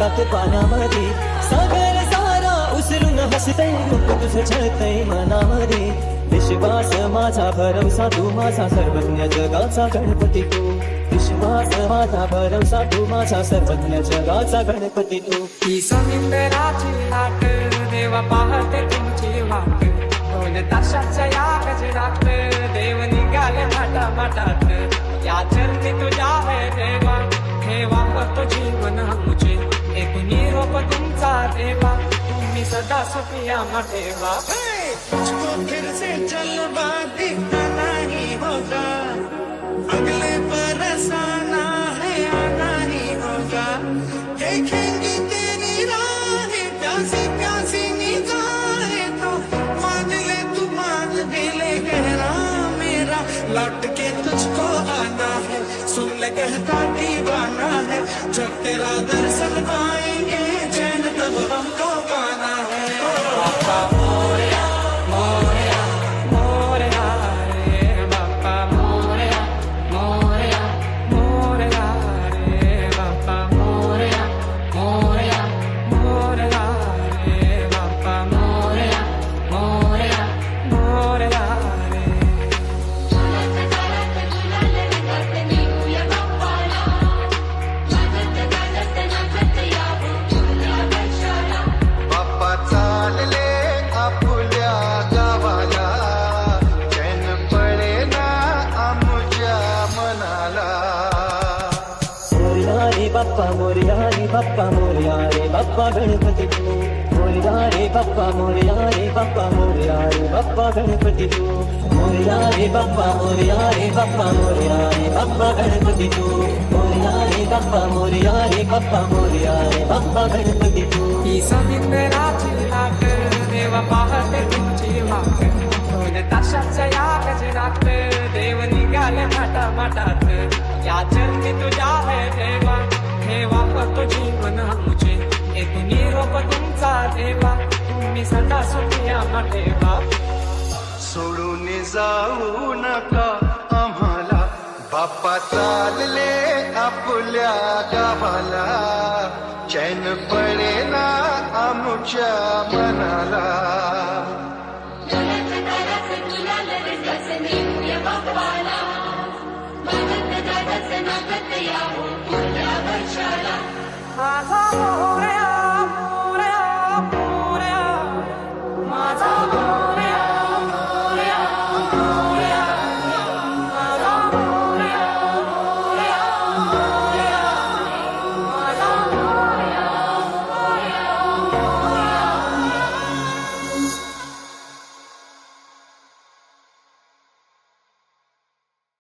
वाहतात पाण्यामध्ये सागर सारा उसरून हसतय रूप तुझं छळतय मनामध्ये विश्वास माझा भरवसा तू माझा सर्वज्ञ जगाचा गणपती तू विश्वास माझा भरवसा तू माझा सर्वज्ञ जगाचा गणपती तू ही समुद्राची लाट देवा पाहते तुमची वाट दोन तासाच्या या गजरात देव निघाले माटा माटात या चरणी तुझ्या है देवा ठेवा तो जीवन आमचे एक निरोप तुमचा देवा तुम्ही सदा सुखिया ठेवा मुझको फिर से जलवा दिखाना ही होगा अगले बरस आना है आना ही होगा देखेंगे तेरी राहें प्यासी प्यासी निगाहें तो मान ले तू मान भी ले गहरा मेरा लौट के तुझको आना है सुन ले कहता दीवाना है जब तेरा दर्शन पाएंगे चैन तब हमको पाना है बाप्पा मोरया मोरया मोरया रे बाप्पा मोरया मोरया मोरया रे बाप्पा मोरया मोरया मोरया रे बाप्पा मोरया मोरया मोरया रे बाप्पा चालले आपुल्या गावाला चैन पडेना आमुच्या मनाला मोरया रे बाप्पा मोरया रे बाप्पा मोरया रे बाप्पा गणपती तू मोरया रे बाप्पा मोरया रे बाप्पा मोरया रे बाप्पा गणपती तू मोरया रे बाप्पा मोरया रे बाप्पा मोरया रे बाप्पा गणपती तू मोरया रे बाप्पा मोरया रे बाप्पा मोरया रे बाप्पा गणपती तू ही समुद्राची लाट देवा पाहते तुमची वाट दोन तासाच्या या गजरात देव निघाले माटा माटात या चरणी तुझ्या है देवा ठेवा तो जीवन आमचे एक निरोप तुमचा देवा तुम्ही सदा सुखिया ठेवा सोडून जाऊ नका आम्हाला बाप्पा चालले आपुल्या गावाला चैन पडेना आमुच्या मनाला माझा